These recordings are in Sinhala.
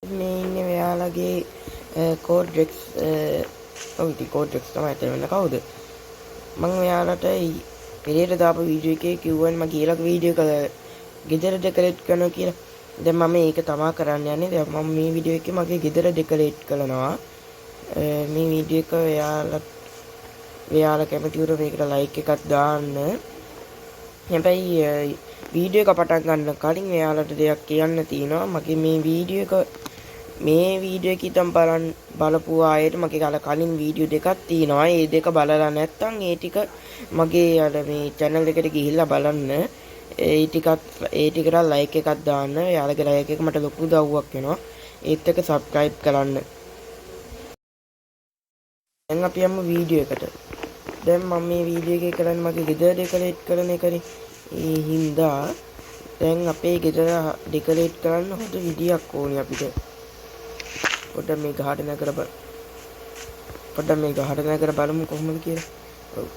මේ ඉන්නේ මෙයාලගේ කෝඩ්‍රෙක්ස් ඔව් ඉතින් කෝඩ්‍රෙක්ස් තමයි තේරෙන්නේ කවුද මම මෙයාලට පෙරේට දාපු වීඩියෝ එකේ කිව්වනේ මම ඊළඟ වීඩියෝ එක ගෙදර ඩෙකොරේට් කරනවා කියලා දැන් මම ඒක තමයි කරන්න යන්නේ දැන් මම මේ වීඩියෝ එකේ මගේ ගෙදර ඩෙකොරේට් කරනවා මේ වීඩියෝ එක එයාලා කැමති වුණොත් මේකට ලයික් එකක් දාන්න හැබැයි වීඩියෝ එක පටන් ගන්න කලින් එයාලට දෙයක් කියන්න තියෙනවා මගේ මේ වීඩියෝ එක ඉතින් බලපු ආයෙත් මගේ කලින් වීඩියෝ දෙකක් තියෙනවා ඒ දෙක බලලා නැත්නම් ඒ ටික මගේ අර මේ channel එකට ගිහිල්ලා බලන්න ඒ ටිකට ලයික් එකක් දාන්න එයාලගේ ලයික් එක මට ලොකු උදව්වක් වෙනවා ඒත් එක්ක subscribe කරන්න දැන් අපි යමු වීඩියෝ එකට දැන් මම මේ වීඩියෝ එකේ කරන්නේ මගේ ගෙදර ඩෙකොරේට් කරන එකනේ ඒ හින්දා දැන් අපේ ගෙදර ඩෙකොරේට් කරන්න හොඳ විදියක් ඕනේ අපිට පොඩ්ඩක් මේ ගහට නැගර බලමු කොහොමද කියලා ඔව්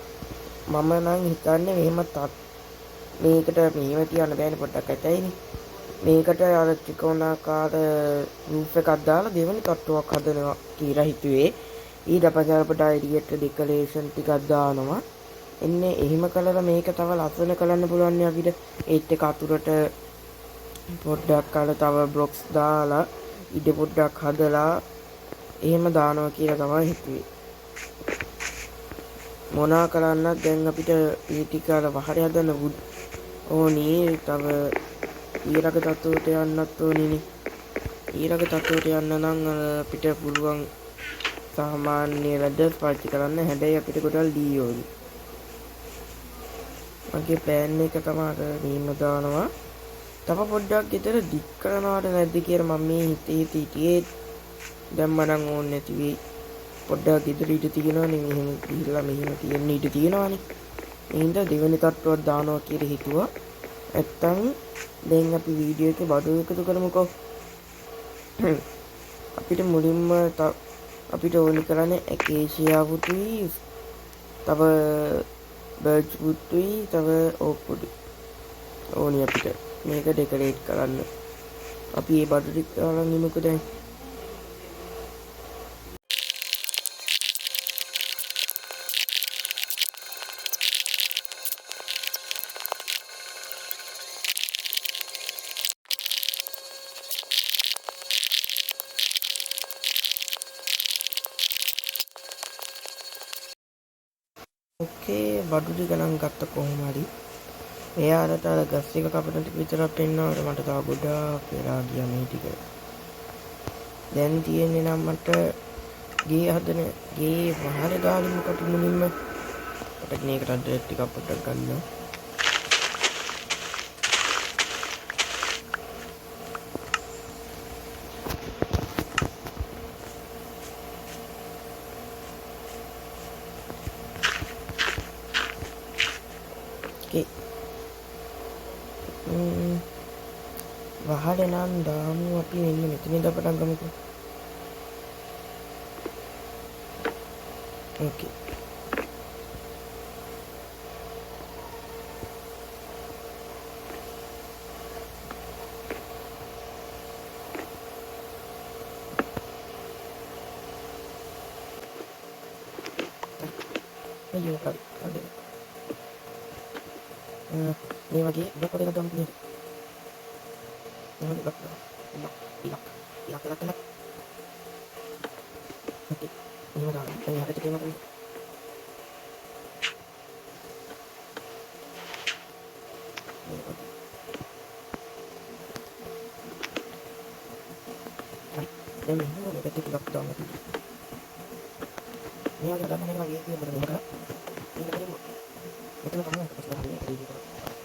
මම නම් හිතන්නේ මේකට මෙහෙම තියන්න බෑනේ පොඩ්ඩක් ඇතයිනේ මේකට අර ත්‍රිකෝණාකාර රූෆ් එකක් දාලා දෙවෙනි තට්ටුවක් හදනවා කියලා හිතුවේ ඊට පස්සේ අපිට එඩිට් ඩෙකොරේෂන් ටිකක් දානවා එන්නේ එහෙම කළා මේක තව ලස්සන කරන්න පුළුවන් නේ අපිට ඒත් එක අතුරට පොඩ්ඩක් අර තව බ්ලොක්ස් දාලා ඉඩ පොඩ්ඩක් හදලා එහෙම දානවා කියලා තමයි හිතුවේ මොනා කරන්නත් දැන් අපිට මේ ටික අර වහරේ හදන්න ඕනි තව ඊළඟ තත්ත්වයට යන්නත් ඕනිනේ ඊළඟ තත්ත්වයට යන්න නම් අපිට පුළුවන් සාමාන්‍ය රැඩර්ස් පාවිච්චි කරන්න හැබැයි අපිට කොටල් දී ඕනි මගේ ප්ලෑන් එක තමයි මෙහෙම දානවා තව පොඩ්ඩක් ගෙදර දික් කරනවාට නැද්ද කියලා මම මේ හිතේ දැන් මනම් ඕනේ නැති වෙයි පොඩ්ඩක් ගෙදර ඉඳ තියෙනවනේ මෙහෙම ගිහිල්ලා මෙහෙම තියෙන ඉඳ තියෙනවනේ එහෙනම් දෙවෙනි තට්ටුවක් දානවා කියලා හිතුවා නැත්තම් දැන් අපි වීඩියෝ එකේ බඩු එකතු කරමුකෝ අපිට මුලින්ම අපිට ඕනි කරන්නේ ඇකේෂියා පුටුයි තව බර්ච් පුටුයි තව ඕක් පුටුයි ඕනි අපිට මේක ඩෙකොරේට් කරන්න අපි මේ බඩු ටික දාලා නිමුකෝ දැන් ඕකේ බඩු ටික නම් ගත්ත කොහොම හරි එයාලට අර ගස් එක කපන ටික විතරක් පෙන්නනවට මට තව ගොඩාක් වෙලා ගියා මේ ටික දැන් තියෙන්නේ නම් මට ගේ වහර ගාලිමුකට මුලින්ම මට මේකට ඩ්‍රෙස් ටිකක් පොඩ්ඩක් ගන්න වහලේ නම් දාමු අපි මෙන්න මෙතනින් පටන් ගමුකෝ ඕකේ අයියෝ කඩේ මේ වගේ බ්ලොක් එකක් ගන්න තියෙනවා ini blok oke ini udah ini ada tiga macam ini ada tiga blok doang ini ada apa lagi yang berbeda ini ada itu kamu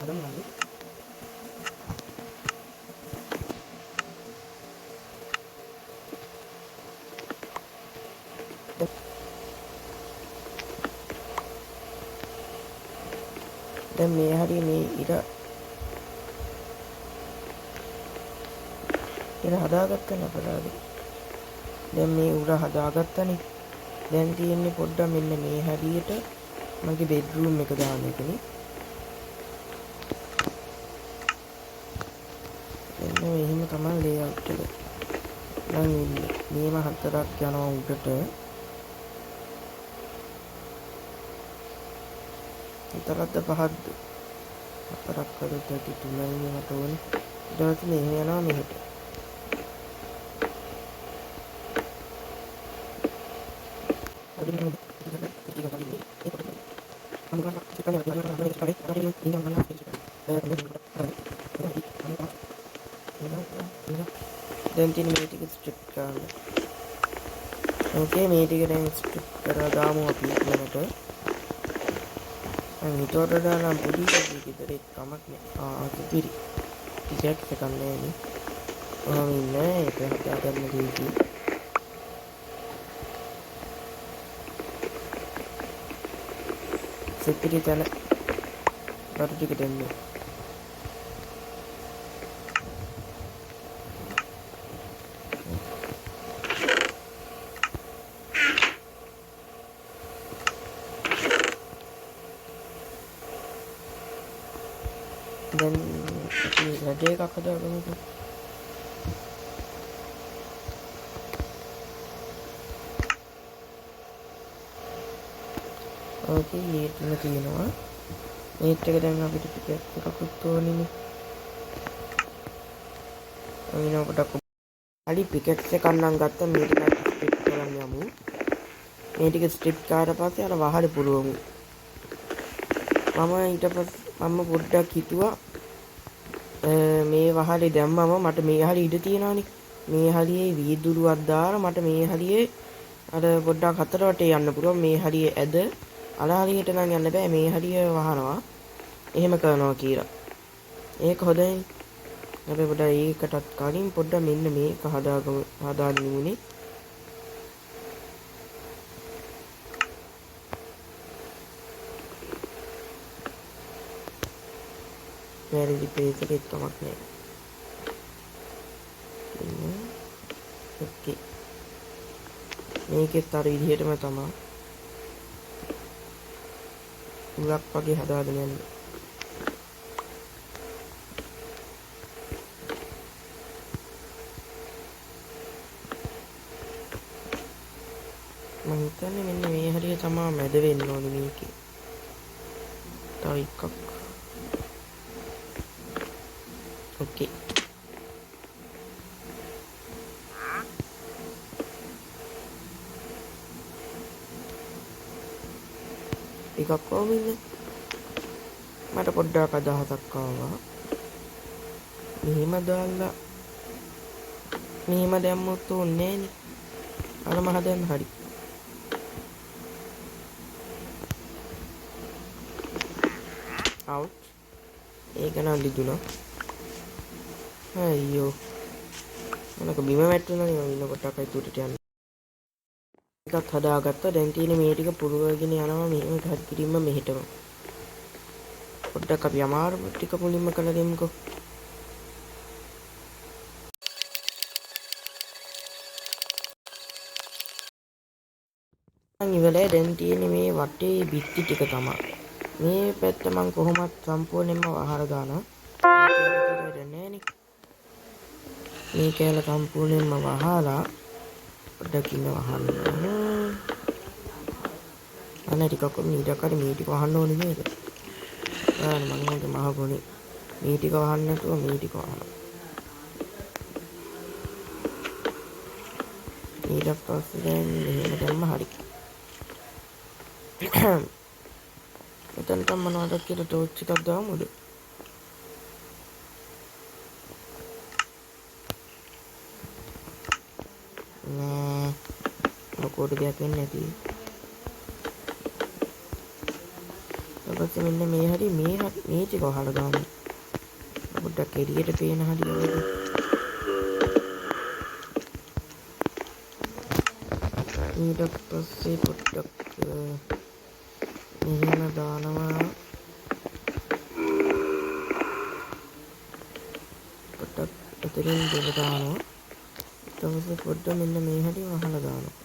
ada lagi දැන් මේ හරිය මේ ඉර හදාගත්තනේ අපරාධේ දැන් මේ උර හදාගත්තනේ දැන් තියෙන්නේ පොඩ්ඩක් මෙන්න මේ හරියට මගේ බෙඩ්රූම් එක දාන්න එකනේ එන්න එහෙම තමයි ලේඅවුට් එක නම් ඉන්නේ. මේම 4ක් යනවා උඩට. 4ක්ද 5ක්ද? 4ක් කළොත් ඇති 3යි මට ඕනේ. ඊට පස්සේ මෙහෙම යනවා මෙහෙට. දැන් තියෙන මේ ටික ස්ට්‍රිප් කරන්න. ඕකේ මේ ටික දැන් ස්ට්‍රිප් කරලා දාමු අපි ඊළඟට. මම හිතුවට දාලා පොඩි ගෙදර කමක් නෑ. පිරි. ටිකක් එකන්නේ නේ. ඔහොම ඉන්නේ ඒක හදාගන්න දෙවි. සිපිරි තන බඩු ටික දෙන්න. දැන් අපි රජේ එකක් හදාගමුකෝ. ඕකේ ඊටම තියෙනවා. මේත් එක දැන් අපිට ටිකක් එකකුත් ඕනිනේ. අයිනෝ පොඩක් හරි පිකෙට්ස් එකක් නම් ගත්තා මේ ටික ස්ට්‍රිප් කරන්න යමු. මේ ටික ස්ට්‍රිප් කරලා පස්සේ අර වහලේ පුරවමු. මම ඊට පස්සේ මම පොඩ්ඩක් හිතුවා මේ වහලේ දැම්මම මට මේ හරිය ඉඩ තියනවානේ. මේ හරියේ වීදුරුවක් දාලා මට මේ හරියේ අර පොඩ්ඩක් හතර වටේ යන්න පුළුවන්. මේ හරියේ ඇද අර හරියට නම් යන්න බෑ. මේ හරිය වහනවා. එහෙම කරනවා කියලා. ඒක හොඳයි. අපි පොඩ්ඩක් ඒකටත් කලින් පොඩ්ඩක් මෙන්න මේක හදාගන්න ඕනේ. වැරදි පේජ් එකක් තමක් නෑ. ඕකේ. මේකෙත් අර විදිහටම තමයි. උලක් වගේ හදාගෙන යන්න. මම හිතන්නේ මෙන්න මේ හරිය තමයි මැද වෙන්න ඕනේ මේකේ. තව එකක්. ඕකේ. එකක් කොහොමද? මට පොඩ්ඩක් අදහසක් ආවා. මෙහෙම දාලා මෙහෙම දැම්මොත් උන්නේ නෑනේ. අරම හදන්න හරි. out. ඒක නම් ලිදුණා. අයියෝ. මොනක බිම වැටුණානේ මම ඉන්න කොටකයි තුටට යන්න. එකක් හදාගත්තා. දැන් තියෙන්නේ මේ ටික පුරවගෙන යනවා මෙහෙම හරි කිරින්ම මෙහෙටම. පොඩ්ඩක් අපි අමාරු ටික මුලින්ම කළා දෙමුකෝ. මම ඉවරයි. දැන් තියෙන්නේ මේ වටේ බිත්ති ටික තමයි. මේ පැත්ත මම කොහොමත් සම්පූර්ණයෙන්ම වහලා දානවා. මේ කැල සම්පූර්ණයෙන්ම වහලා පොඩ්ඩක් ඉන්න වහන්න. අනේ ටිකක් මීඩක් හරි මේ ටික වහන්න ඕනේ නේද? මම හොඳ මහ ගොනේ මේ ටික වහන්න නැතුව මේ ටික වහනවා. ඊට පස්සේ දැන් මෙහෙම දැම්ම හරි. එතනට මොනවද කියලා ටෝච් එකක් දාමුද? නෑ මොකෝද දෙයක් වෙන්නේ නැති. ඊපස්සේ මෙන්න මේ හරි මේ ටික වහලා දාමු. පොඩ්ඩක් එළියට පේන හරියට. ඊට පස්සේ පොඩ්ඩක් මෙහෙම දානවා. පොඩ්ඩක් එතනින් දෙල දානවා. ඊට පොඩ්ඩක් මෙන්න මේ හැටි වහලා දානවා.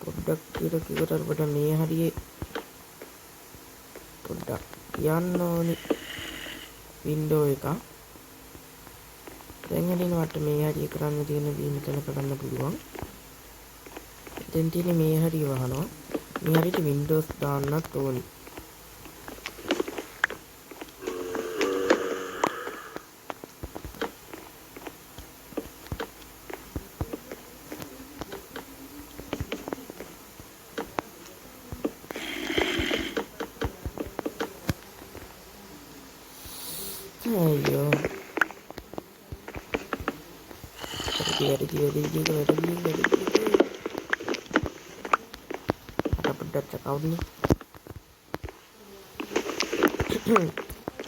පොඩ්ඩක් කියලා කිව්වට පොඩ්ඩක් මේ හරියේ පොඩ්ඩක් යන්න ඕනි වින්ඩෝ එක. දැන් හරියට මට මේ හරිය කරන්න තියෙන දේ මෙතන කරන්න පුළුවන්. දැන් තියෙන්නේ මේ හරිය වහනවා. මේ හරියට Windows දාන්නත් ඕනි. අයියෝ. පොඩ්ඩක් චකවුන්නේ.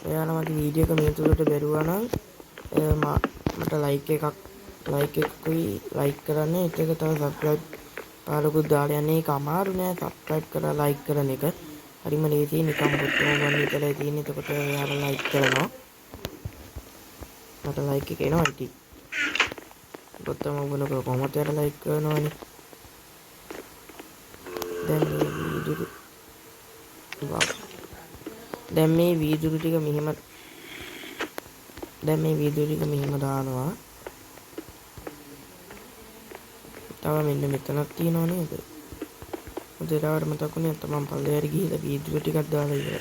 ඔයාලා මගේ වීඩියෝ එක මේ තුලට බැලුවා නම් මට ලයික් කරන්න. ඒක තව සබ්ස්ක්‍රයිබ් පාලකුත් දාලා යන්නේ. ඒක අමාරු නෑ. සබ්ස්ක්‍රයිබ් කරලා ලයික් කරන එක. හරිම ලේසියි. නිකන් බොත්තම ගන්න විතරයි තියෙන්නේ. එතකොට ඔයාලා ලයික් කරනවා. මට ලයික් එක එනවා ඉතින්. බොත්තම ඔබලක කොහොමද යාර ලයික් කරනවනේ. දැන් මේ වීදුරු ටික මෙහෙම දානවා. තව මෙන්න මෙතනක් තියෙනව නේද? උදේට මතකුනේ නැත්නම් මම පල්ලෙහාට ගිහිල්ලා වීදුරු ටිකක් දාලා ඉවරයි.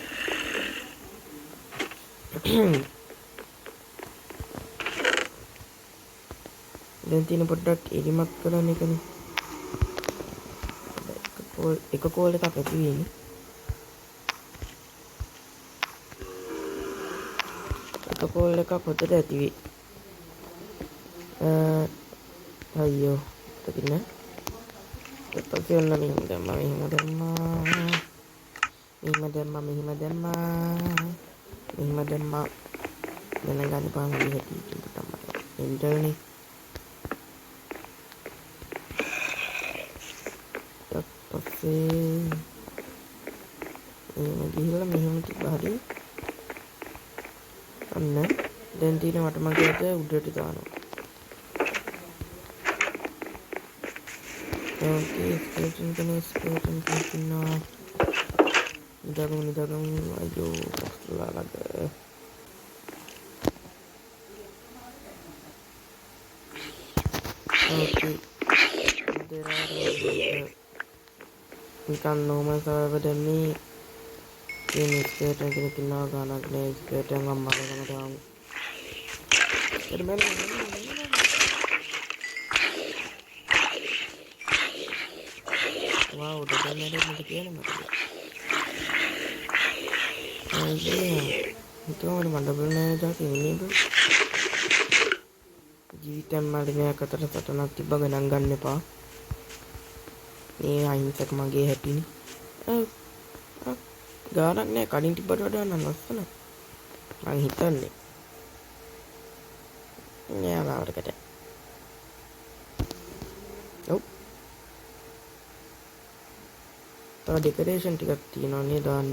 දැන් තියෙන පොඩ්ඩක් එලිමක් කරන එකනේ. එක කෝල් එකක් ඇති වෙන්නේ. එක කෝල් එකක් හොතට ඇති වෙයි. අයියෝ තකින්න. ඊපස්සේ ඔන්න මෙහෙම දැම්මා. දැන් ගන්න පාන විදිහට තමයි. එන්ටර්නේ. එහෙම ගිහිල්ලා මෙහෙම තිබ්බා හරි. අන්න දැන් තියෙන වටමගට උඩට දානවා. ඕකේ ස්කේටින් කරනවා. නිදාගමු අයියෝ පස්ලා ළඟ. ඕකේ නිකන් නෝමල් සර්වර් දැම්මේ. මේ ස්කේටර් කෙනෙක් ඉන්නවා ගානක් නෑ. ස්කේටර් එකක් මරගෙන දාමු. wow දෙන්න මට කියන්න මට. හිතුවම මඩ බලන්නේ දාති ඉන්නේ බං. ජීවිතෙන් මඩමයක් අතර සටනක් තිබ්බ ගණන් ගන්න එපා. මේ අහිංසක මගේ හැටිනේ. ගානක් නෑ කලින් තිබ්බට වඩා නම් ලස්සන. මං හිතන්නේ. නෑ ලාවරකට. ඔව්. තව ඩෙකරේෂන් ටිකක් තියෙනවා නේ දාන්න.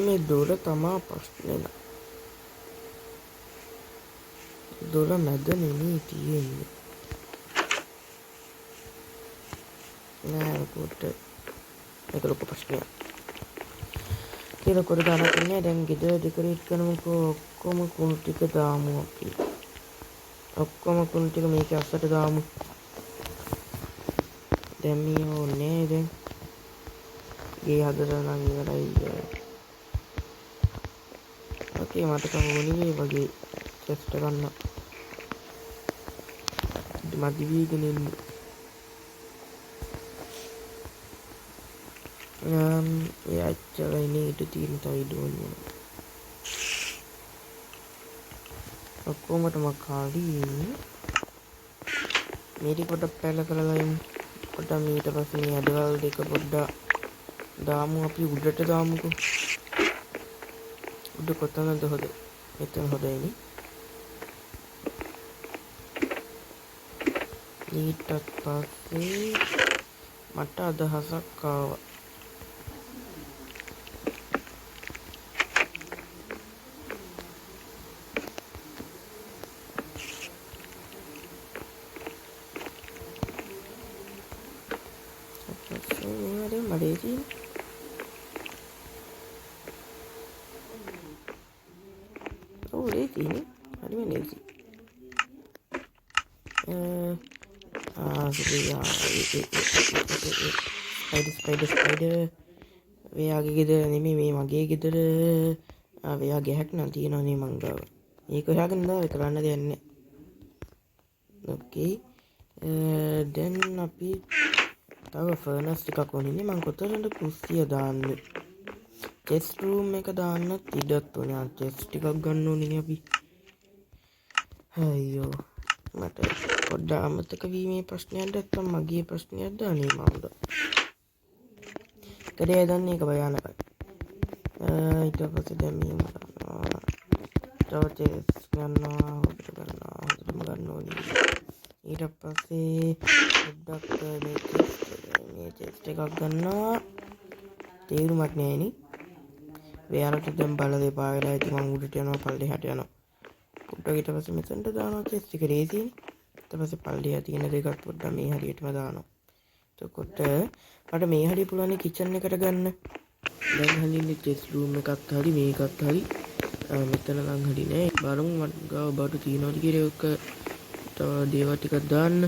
මේ දොර තමා ප්‍රශ්නේ නෑ. දොර මැද නෙමෙයි තියෙන්නේ. නෑ කොට ඒක ලොකු ප්‍රශ්නයක්. කියලා කොට දාලා ඉන්නේ. දැන් ගෙදර ඩෙකරේට් කරමුකෝ. ඔක්කොම කුණු ටික දාමු අපි. ඔක්කොම කුණු ටික මේක අස්සට දාමු. දැන් මේ ඕනේ දැන්. ගේ හදලා නම් ඉවරයි. ඕකේ මට කවුරුනේ මේ වගේ ටෙස්ට් කරන්න. මදි වීගෙන ඉන්නේ. අච්චරයි නේ ඊට තියෙන තව ඉඩෝනේ. ඔක්කොමටම කාලී මේටි පොඩක් පැල කරලා යමු. පොඩ්ඩක් ඊට පස්සේ මේ ඇඩවල් දෙක පොඩ්ඩක් දාමු. අපි උඩට දාමුකෝ. උඩ කොතනද හොද? මෙතන හොදයිනේ. ඊට පස්සේ මට අදහසක් ආවා. ලේසියිනේ. හරිම ලේසි. ස්පයිඩර්. එයාගේ ගෙදර නෙමෙයි මේ මගේ ගෙදර. එයා ගැහැක් නම් තියෙනවනේ මං ගාව. ඒක හොයාගෙන ඉඳලා කරන්න දෙයක් නැහැ. ඕකේ. දැන් අපි තව ෆර්නස් ටිකක් ඕනේ. මං කොතනද කුස්සිය දාන්නේ? චෙස්ට් රූම් එක දාන්නත් ඉඩක් ඕනේ. චෙස්ට් ටිකක් ගන්න ඕනේ අපි. අයියෝ. මට පොඩ්ඩක් අමතක වීමේ ප්‍රශ්නයක් නැත්තම් මගේ ප්‍රශ්නයක්ද අනේ මන්ද. කඩේ දන්නේ එක භයානකයි. ඊට පස්සේ දැන් මේ මොනවා තව චෙස් ගන්නවා හොදටම ගන්න ඕනේ. ඊට පස්සේ පොඩ්ඩක් මේ චෙස්ට් එකක් ගන්නවා. තේරුමක් නැහැ නේ. වෙයාලට දැන් බල දෙපා වෙලා ඉතින් මම උඩට යනවා පල්ලෙහාට යනවා. පොඩ්ඩක් ඊට පස්සේ මෙතනට දානවා චෙස්ට් එක රේසිනේ. ඊට පස්සේ පල්ලෙහා තියෙන දෙකත් පොඩ්ඩක් මේ හරියටම දානවා. එතකොට මට මේ හරිය පුළුවන් කිචන් එකට ගන්න. දැන් හලින්නේ චෙස්ට් රූම් එකත් හරි මේකත් හරි. මෙතන නම් හරි නෑ. බලමු මට ගාව බඩු තියනවාද කියලා එක තව දේවල් ටිකක් දාන්න.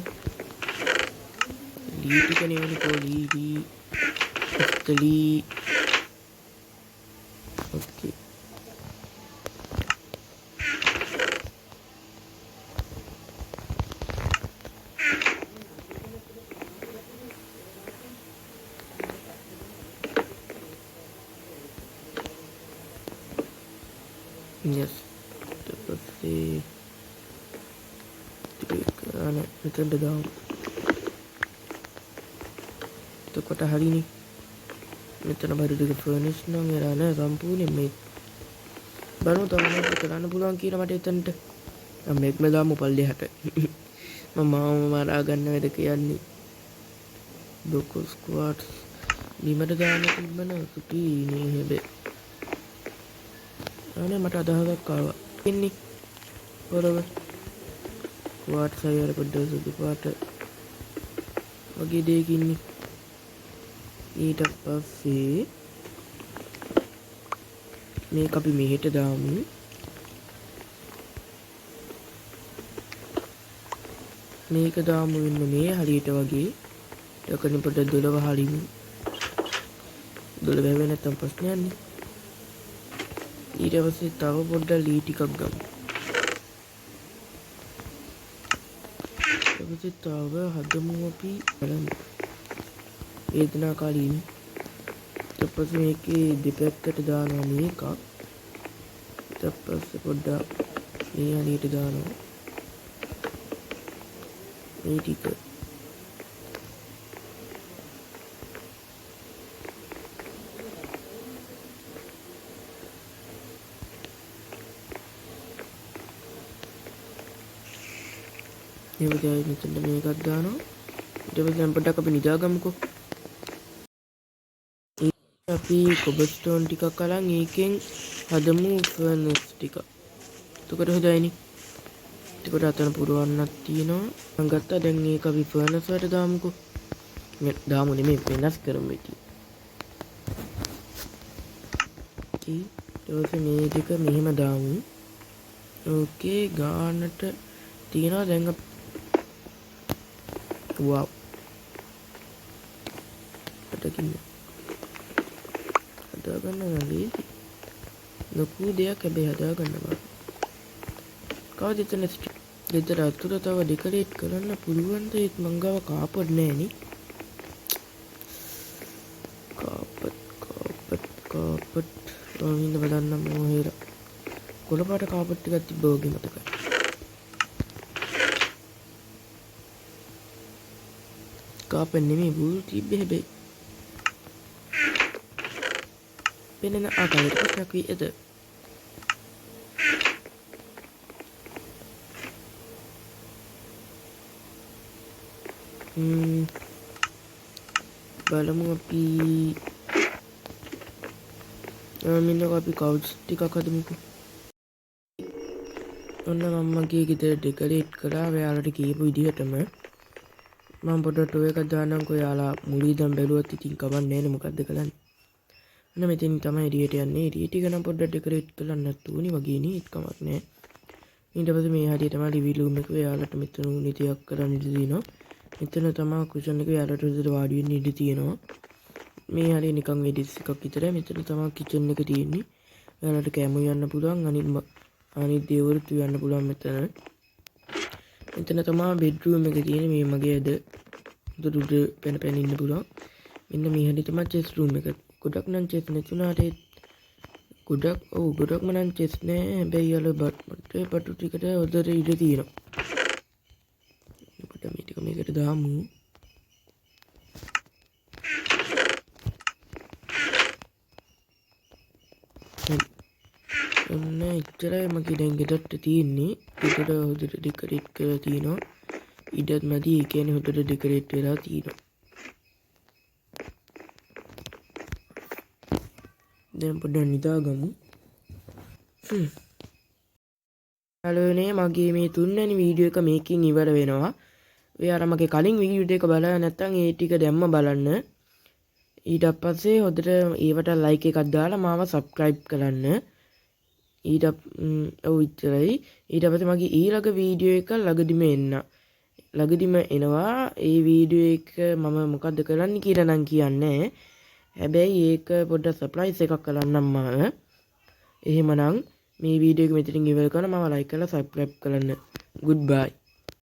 ලී ටික නෙවෙයි කොලී ඉස්තලී. ඕකේ. Yes. Seperti anak macam dah. Tu kota hari ni. Macam baru dekat furnish na mera na සම්පූර්ණ මේ. බලමු තව මොකද කරන්න පුළුවන් කියලා මට එතනට. මේක මේ දාමු පල්ලෙහාට. මම මරා ගන්න වැඩ කියන්නේ. ඩොකෝ ස්ක්වාඩ්ස් බිමට දාන්න තිබ්බන සුටි නේ හැබැයි. අනේ මට අදහසක් ආවා. ඉන්නේ. බරව. ක්වාඩ් සයර පොඩ්ඩක් සුදු පාට. වගේ දෙයක් ඉන්නේ. ඊට පස්සේ මේක අපි මෙහෙට දාමු. මේක දාමු වෙන මේ හරියට වගේ. ඩකනේ පොඩ්ඩක් 12 හරිමු. 12 වෙන්නේ නැත්තම් ප්‍රශ්නයක් නේ. ඊට පස්සේ තව පොඩ්ඩක් ලී ටිකක් ගමු. ඊට පස්සේ තව හදමු අපි බලන්න. වේදනාකාරීනේ. ඊට පස්සේ මේකේ දෙපැත්තට දානවා මේකක්. ඊට පස්සේ පොඩ්ඩක් මේ හරියට දානවා. මේ ටික ඒවගේ මෙතන මේකක් දානවා. ඊට පස්සේ පොඩ්ඩක් අපි නිදාගමුකෝ. අපි කොබස්ටෝන් ටිකක් අරන් ඒකෙන් හදමු ෆර්නස් ටික. එතකොට හොඳයිනේ. එතකොට අතන පුරවන්නක් තියෙනවා. මම ගත්තා. දැන් මේක අපි ෆර්නස් වලට දාමුකෝ. දාමු නෙමෙයි වෙනස් කරමු ඉතින්. ඊට පස්සේ මේ දෙක මෙහෙම දාමු. ඕකේ ගානට තියෙනවා දැන් wow. අතකින් හදාගන්න ලේසි. ලොකු දෙයක් හැබැයි හදාගන්න බෑ. කවද එතන ගෙදර අතුර තව ඩෙකොරේට් කරන්න පුළුවන් ද? ඒත් මං ගාව කාපට් නෑ නේ. කාපට් වලින් බලන්න මොහේර. කොළපාට කාපට් ටිකක් තිබ්බ වගේ මතකයි. කාපට් නෙමෙයි බුල් තිබ්බේ හැබැයි. වෙන ආකාරයකට ප්‍රශ්නයක් වී ඇත. බලමු අපි මින්නක අපි කවුච් ටිකක් හදමුකෝ. ඔන්න මම්මගේ ගෙදර ඩෙකොරේට් කරා ඔයාලට කියපු විදිහටම. මම පොඩ්ඩක් ටෝ එකක් දාන්නම්කෝ. යාලා මුලින් ඉඳන් බැලුවත් ඉතින් කවන්නේ නැහැ නේ මොකද්ද කරන්නේ. ඔන්න මෙතෙන් තමයි එළියට යන්නේ. එළියට ගනම් පොඩ්ඩක් ඩෙකොරේට් කරන්න නැතු උනි වගේ නේ. ඒත් කමක් නැහැ. ඊට පස්සේ මේ හරියට තමයි ලිවිං රූම් එක ඔයාලට මෙතන උනේ තියක් කරන්න ඉඩ තියෙනවා. මෙතන තමයි කුෂන් එක ඔයාලට උඩට වාඩි වෙන්න ඉඩ තියෙනවා. මේ හරිය නිකන් එඩිට්ස් එකක් විතරයි. මෙතන තමයි කිචන් එක තියෙන්නේ. ඔයාලට කැම යන්න පුළුවන්. අනිත් දේවලුත් යන්න පුළුවන් මෙතන. මෙතන තමයි බෙඩ්රූම් එක තියෙන්නේ. මේ මගේ ඇද දුඩ පැන ඉන්න පුළුවන්. මෙන්න මේ හැටි තමයි චෙස් රූම් එක. ගොඩක් නම් චෙස් නැතුණාට ගොඩක්ම නම් චෙස් නෑ. හැබැයි යාල බටු ටිකට හොදට ඉඩ තියෙනවා. අපිට මේ ටික මේකට දාමු. ඔන්න එච්චරයි මගේ දැන් ගෙදරට තියෙන්නේ. ගෙදර හොදට ඩෙකොරේට් කරලා තියෙනවා. ඉඩත් මදි. ඒ කියන්නේ හොදට ඩෙකොරේට් වෙලා තියෙනවා. දැන් පොඩ්ඩක් නිදාගමු. හලෝනේ මගේ මේ 3 වෙනි වීඩියෝ එක මේකින් ඉවර වෙනවා. ඔයාලා මගේ කලින් වීඩියෝ එක බලලා නැත්නම් ඒ ටික දැම්ම බලන්න. ඊට පස්සේ හොදට ඒවට ලයික් එකක් දාලා මාව සබ්ස්ක්‍රයිබ් කරන්න. ඊට ඉච්චරයි. ඊට පස්සේ මගේ ඊළඟ වීඩියෝ එක ළඟදිම එනවා. ඒ වීඩියෝ එක මම මොකද්ද කරන්න කියලා නම් කියන්නේ. හැබැයි ඒක පොඩ්ඩක් සර්ප්‍රයිස් එකක් කරන්නම් මම. එහෙමනම් මේ වීඩියෝ එක මෙතනින් ඉවර කරනවා. මම ලයික් කරලා සබ්ස්ක්‍රයිබ් කරන්න. Goodbye.